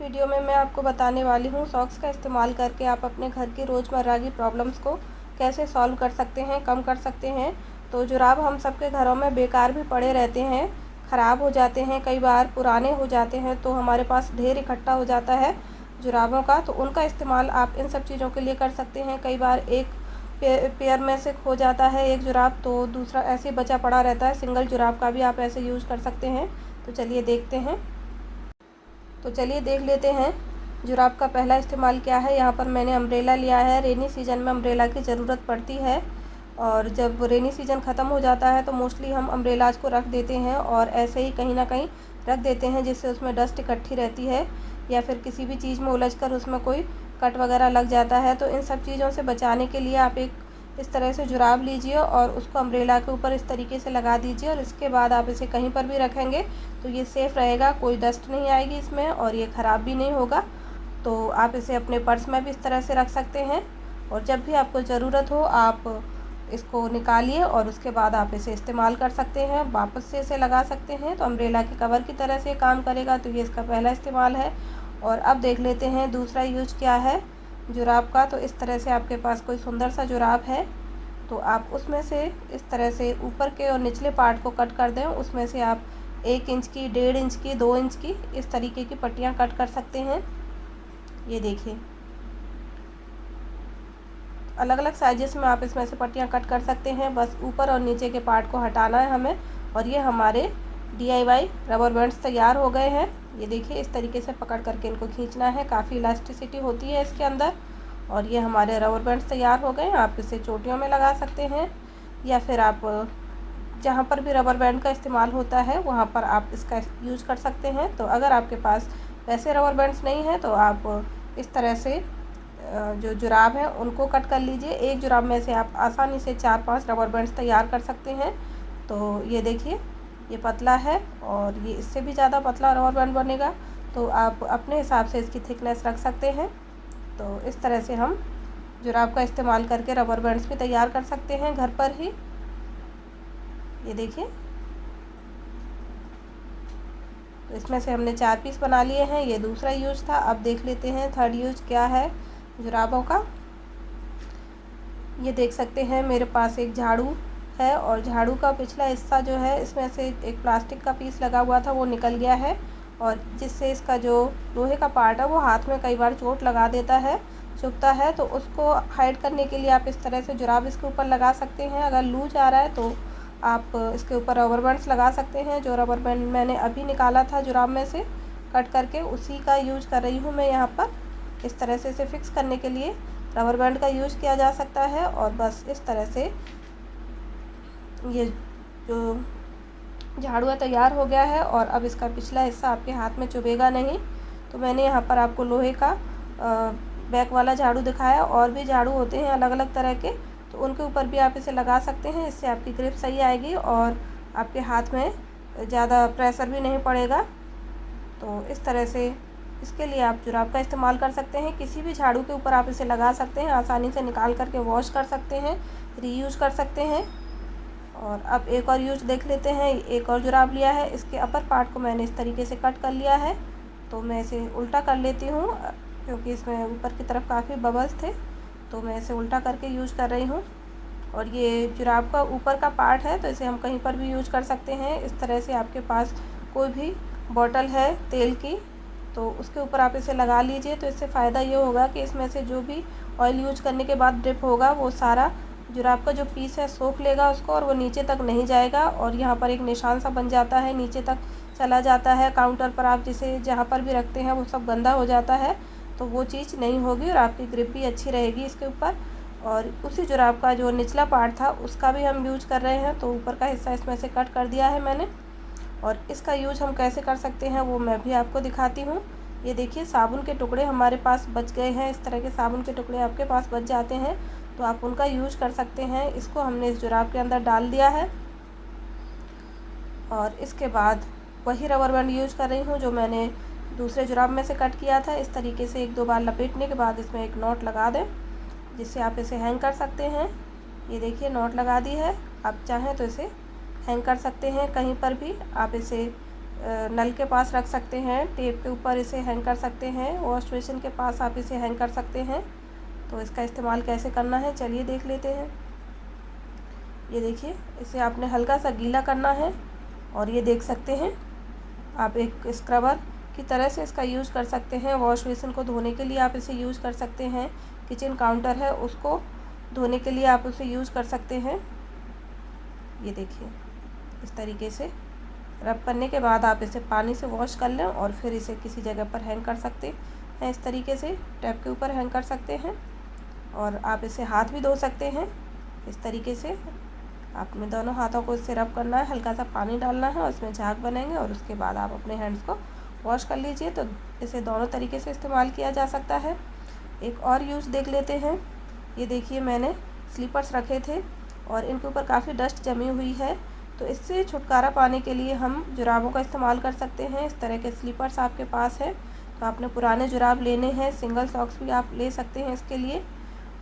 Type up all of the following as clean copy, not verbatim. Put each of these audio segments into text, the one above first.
Video में मैं आपको बताने वाली हूँ सॉक्स का इस्तेमाल करके आप अपने घर की रोज़मर्रा की प्रॉब्लम्स को कैसे सॉल्व कर सकते हैं, कम कर सकते हैं। तो जुराब हम सबके घरों में बेकार भी पड़े रहते हैं, ख़राब हो जाते हैं, कई बार पुराने हो जाते हैं, तो हमारे पास ढेर इकट्ठा हो जाता है जुराबों का। तो उनका इस्तेमाल आप इन सब चीज़ों के लिए कर सकते हैं। कई बार एक पेयर में से खो जाता है एक जुराब, तो दूसरा ऐसे ही बचा पड़ा रहता है। सिंगल जुराब का भी आप ऐसे यूज़ कर सकते हैं। तो चलिए देखते हैं। तो चलिए देख लेते हैं जुराब का पहला इस्तेमाल क्या है। यहाँ पर मैंने अम्ब्रेला लिया है। रेनी सीज़न में अम्ब्रेला की ज़रूरत पड़ती है, और जब रेनी सीज़न ख़त्म हो जाता है तो मोस्टली हम अम्ब्रेलाज को रख देते हैं और ऐसे ही कहीं ना कहीं रख देते हैं, जिससे उसमें डस्ट इकट्ठी रहती है या फिर किसी भी चीज़ में उलझकर उसमें कोई कट वगैरह लग जाता है। तो इन सब चीज़ों से बचाने के लिए आप एक इस तरह से जुराब लीजिए और उसको अम्ब्रेला के ऊपर इस तरीके से लगा दीजिए, और इसके बाद आप इसे कहीं पर भी रखेंगे तो ये सेफ़ रहेगा, कोई डस्ट नहीं आएगी इसमें और ये ख़राब भी नहीं होगा। तो आप इसे अपने पर्स में भी इस तरह से रख सकते हैं, और जब भी आपको ज़रूरत हो आप इसको निकालिए और उसके बाद आप इसे इस्तेमाल कर सकते हैं, वापस से इसे लगा सकते हैं। तो अम्ब्रेला के कवर की तरह से काम करेगा। तो ये इसका पहला इस्तेमाल है। और अब देख लेते हैं दूसरा यूज क्या है जुराब का। तो इस तरह से आपके पास कोई सुंदर सा जुराब है, तो आप उसमें से इस तरह से ऊपर के और निचले पार्ट को कट कर दें। उसमें से आप 1 इंच की, 1.5 इंच की, 2 इंच की इस तरीके की पट्टियाँ कट कर सकते हैं। ये देखिए, अलग अलग साइजेस में आप इसमें से पट्टियाँ कट कर सकते हैं। बस ऊपर और नीचे के पार्ट को हटाना है हमें। और ये हमारे DIY रबर बैंड्स तैयार हो गए हैं। ये देखिए, इस तरीके से पकड़ करके इनको खींचना है। काफ़ी इलास्टिसिटी होती है इसके अंदर। और ये हमारे रबर बैंड्स तैयार हो गए। आप इसे चोटियों में लगा सकते हैं, या फिर आप जहाँ पर भी रबर बैंड का इस्तेमाल होता है वहाँ पर आप इसका यूज कर सकते हैं। तो अगर आपके पास वैसे रबर बैंड्स नहीं हैं तो आप इस तरह से जो जुराब है उनको कट कर लीजिए। एक जुराब में से आप आसानी से 4-5 रबर बैंड्स तैयार कर सकते हैं। तो ये देखिए, ये पतला है और ये इससे भी ज़्यादा पतला रबर बैंड बनेगा। तो आप अपने हिसाब से इसकी थिकनेस रख सकते हैं। तो इस तरह से हम जुराब का इस्तेमाल करके रबर बैंड्स भी तैयार कर सकते हैं घर पर ही। ये देखिए, तो इसमें से हमने 4 पीस बना लिए हैं। ये दूसरा यूज था। अब देख लेते हैं थर्ड यूज क्या है जुराबों का। ये देख सकते हैं मेरे पास एक झाड़ू है, और झाड़ू का पिछला हिस्सा जो है इसमें से एक प्लास्टिक का पीस लगा हुआ था, वो निकल गया है, और जिससे इसका जो लोहे का पार्ट है वो हाथ में कई बार चोट लगा देता है, चुभता है। तो उसको हाइड करने के लिए आप इस तरह से जुराब इसके ऊपर लगा सकते हैं। अगर लूज आ रहा है तो आप इसके ऊपर रबर बैंड्स लगा सकते हैं। जो रबर बैंड मैंने अभी निकाला था जुराब में से कट करके, उसी का यूज कर रही हूँ मैं यहाँ पर। इस तरह से इसे फिक्स करने के लिए रबर बैंड का यूज किया जा सकता है। और बस इस तरह से ये जो झाड़ू है तैयार हो गया है, और अब इसका पिछला हिस्सा आपके हाथ में चुभेगा नहीं। तो मैंने यहाँ पर आपको लोहे का बैक वाला झाड़ू दिखाया। और भी झाड़ू होते हैं अलग अलग तरह के, तो उनके ऊपर भी आप इसे लगा सकते हैं। इससे आपकी ग्रिप सही आएगी और आपके हाथ में ज़्यादा प्रेशर भी नहीं पड़ेगा। तो इस तरह से इसके लिए आप जुराब का इस्तेमाल कर सकते हैं। किसी भी झाड़ू के ऊपर आप इसे लगा सकते हैं, आसानी से निकाल करके वॉश कर सकते हैं, रीयूज कर सकते हैं। और अब एक और यूज देख लेते हैं। एक और जुराब लिया है, इसके अपर पार्ट को मैंने इस तरीके से कट कर लिया है। तो मैं इसे उल्टा कर लेती हूँ, क्योंकि इसमें ऊपर की तरफ काफ़ी बबल्स थे, तो मैं इसे उल्टा करके यूज कर रही हूँ। और ये जुराब का ऊपर का पार्ट है, तो इसे हम कहीं पर भी यूज कर सकते हैं। इस तरह से आपके पास कोई भी बॉटल है तेल की, तो उसके ऊपर आप इसे लगा लीजिए। तो इससे फ़ायदा ये होगा कि इसमें से जो भी ऑयल यूज करने के बाद ड्रिप होगा वो सारा जुराब का जो पीस है सोख लेगा उसको, और वो नीचे तक नहीं जाएगा। और यहाँ पर एक निशान सा बन जाता है, नीचे तक चला जाता है। काउंटर पर आप जिसे जहाँ पर भी रखते हैं वो सब गंदा हो जाता है, तो वो चीज़ नहीं होगी और आपकी ग्रिप भी अच्छी रहेगी इसके ऊपर। और उसी जुराब का जो निचला पार्ट था उसका भी हम यूज कर रहे हैं। तो ऊपर का हिस्सा इसमें से कट कर दिया है मैंने, और इसका यूज हम कैसे कर सकते हैं वो मैं भी आपको दिखाती हूँ। ये देखिए, साबुन के टुकड़े हमारे पास बच गए हैं। इस तरह के साबुन के टुकड़े आपके पास बच जाते हैं, तो आप उनका यूज कर सकते हैं। इसको हमने इस जुराब के अंदर डाल दिया है, और इसके बाद वही रबर बैंड यूज कर रही हूँ जो मैंने दूसरे जुराब में से कट किया था। इस तरीके से 1-2 बार लपेटने के बाद इसमें एक नॉट लगा दें, जिससे आप इसे हैंग कर सकते हैं। ये देखिए, नॉट लगा दी है। आप चाहें तो इसे हैंग कर सकते हैं कहीं पर भी। आप इसे नल के पास रख सकते हैं, टेप के ऊपर इसे हैंग कर सकते हैं, वॉश बेसिन के पास आप इसे हैंग कर सकते हैं। तो इसका इस्तेमाल कैसे करना है चलिए देख लेते हैं। ये देखिए, इसे आपने हल्का सा गीला करना है और ये देख सकते हैं आप एक स्क्रबर की तरह से इसका यूज़ कर सकते हैं। वॉश बेसिन को धोने के लिए आप इसे यूज़ कर सकते हैं, किचन काउंटर है उसको धोने के लिए आप उसे यूज़ कर सकते हैं। ये देखिए, इस तरीके से रब करने के बाद आप इसे पानी से वॉश कर लें और फिर इसे किसी जगह पर हैंग कर सकते हैं। इस तरीके से टैप के ऊपर हैंग कर सकते हैं और आप इसे हाथ भी धो सकते हैं। इस तरीके से आपने दोनों हाथों को इससे रब करना है, हल्का सा पानी डालना है और इसमें झाग बनेंगे और उसके बाद आप अपने हैंड्स को वॉश कर लीजिए। तो इसे दोनों तरीके से इस्तेमाल किया जा सकता है। एक और यूज़ देख लेते हैं। ये देखिए, मैंने स्लीपर्स रखे थे और इनके ऊपर काफ़ी डस्ट जमी हुई है, तो इससे छुटकारा पाने के लिए हम जुराबों का इस्तेमाल कर सकते हैं। इस तरह के स्लीपर्स आपके पास है तो आपने पुराने जुराब लेने हैं, सिंगल सॉक्स भी आप ले सकते हैं इसके लिए।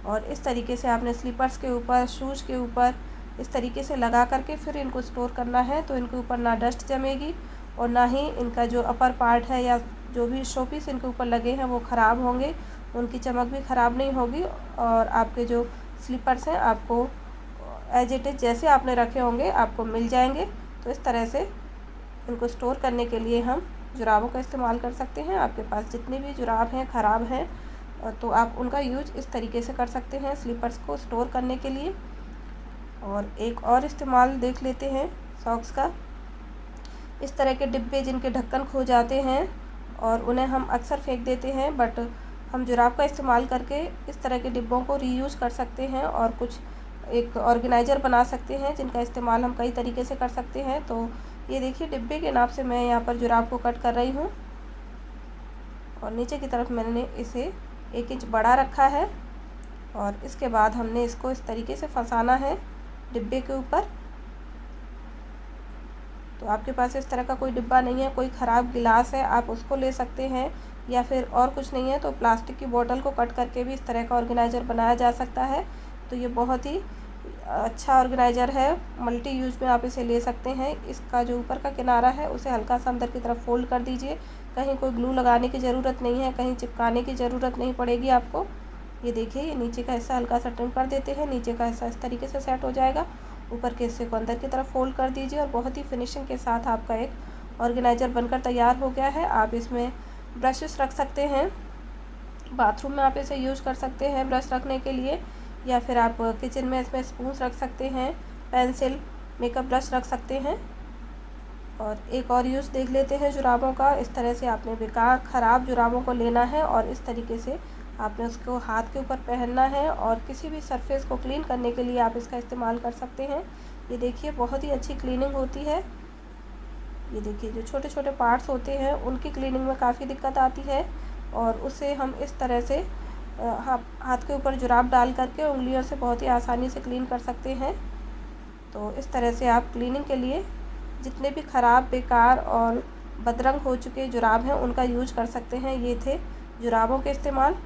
और इस तरीके से आपने स्लीपर्स के ऊपर, शूज़ के ऊपर इस तरीके से लगा करके फिर इनको स्टोर करना है। तो इनके ऊपर ना डस्ट जमेगी और ना ही इनका जो अपर पार्ट है या जो भी शोपीस इनके ऊपर लगे हैं वो ख़राब होंगे, उनकी चमक भी ख़राब नहीं होगी और आपके जो स्लीपर्स हैं आपको एज इट इज़ जैसे आपने रखे होंगे आपको मिल जाएंगे। तो इस तरह से इनको स्टोर करने के लिए हम जुराबों का इस्तेमाल कर सकते हैं। आपके पास जितने भी जुराब हैं ख़राब हैं तो आप उनका यूज इस तरीके से कर सकते हैं स्लीपर्स को स्टोर करने के लिए। और एक और इस्तेमाल देख लेते हैं सॉक्स का। इस तरह के डिब्बे जिनके ढक्कन खो जाते हैं और उन्हें हम अक्सर फेंक देते हैं, बट हम जुराब का इस्तेमाल करके इस तरह के डिब्बों को रीयूज़ कर सकते हैं और कुछ एक ऑर्गेनाइज़र बना सकते हैं जिनका इस्तेमाल हम कई तरीके से कर सकते हैं। तो ये देखिए, डिब्बे के नाप से मैं यहाँ पर जुराब को कट कर रही हूँ और नीचे की तरफ मैंने इसे 1 इंच बड़ा रखा है और इसके बाद हमने इसको इस तरीके से फंसाना है डिब्बे के ऊपर। तो आपके पास इस तरह का कोई डिब्बा नहीं है, कोई ख़राब गिलास है, आप उसको ले सकते हैं, या फिर और कुछ नहीं है तो प्लास्टिक की बोतल को कट करके भी इस तरह का ऑर्गेनाइज़र बनाया जा सकता है। तो ये बहुत ही अच्छा ऑर्गेनाइज़र है, मल्टी यूज़ में आप इसे ले सकते हैं। इसका जो ऊपर का किनारा है उसे हल्का सा अंदर की तरफ फोल्ड कर दीजिए, कहीं कोई ग्लू लगाने की ज़रूरत नहीं है, कहीं चिपकाने की ज़रूरत नहीं पड़ेगी आपको। ये देखिए, ये नीचे का हिस्सा हल्का सा ट्रिम कर देते हैं, नीचे का हिस्सा इस तरीके से सेट हो जाएगा। ऊपर के हिस्से को अंदर की तरफ फोल्ड कर दीजिए और बहुत ही फिनिशिंग के साथ आपका एक ऑर्गेनाइज़र बनकर तैयार हो गया है। आप इसमें ब्रशेस रख सकते हैं, बाथरूम में आप इसे यूज़ कर सकते हैं ब्रश रखने के लिए, या फिर आप किचन में इसमें स्पून्स रख सकते हैं, पेंसिल, मेकअप ब्रश रख सकते हैं। और एक और यूज़ देख लेते हैं जुराबों का। इस तरह से आपने बेकार ख़राब जुराबों को लेना है और इस तरीके से आपने उसको हाथ के ऊपर पहनना है और किसी भी सरफेस को क्लीन करने के लिए आप इसका इस्तेमाल कर सकते हैं। ये देखिए, बहुत ही अच्छी क्लीनिंग होती है। ये देखिए, जो छोटे छोटे पार्ट्स होते हैं उनकी क्लीनिंग में काफ़ी दिक्कत आती है और उसे हम इस तरह से हाथ के ऊपर जुराब डाल करके उंगलियों से बहुत ही आसानी से क्लीन कर सकते हैं। तो इस तरह से आप क्लीनिंग के लिए जितने भी ख़राब, बेकार और बदरंग हो चुके जुराब हैं उनका यूज कर सकते हैं। ये थे जुराबों के इस्तेमाल।